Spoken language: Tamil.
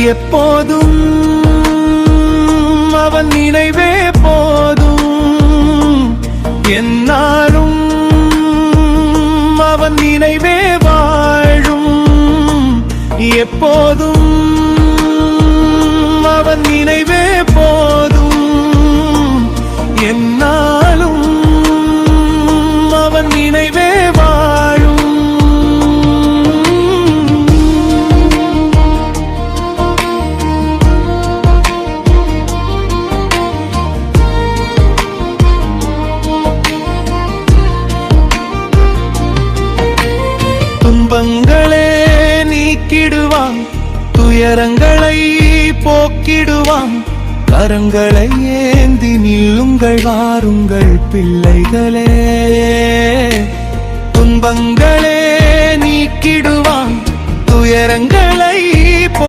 எப்போதும் அவன் நினைவே போதும், என்னாலும் அவன் நினைவே வாழும். எப்போதும் அவன் நினைவே போதும், என்னாலும் அவன் நினைவே வாழும். துன்பங்களே நீக்கிடுவான், துயரங்களை போக்கிடுவான். கரங்களை ஏந்தி நில்லுங்கள், வாருங்கள் பிள்ளைகளே. துன்பங்களே நீக்கிடுவான், துயரங்களை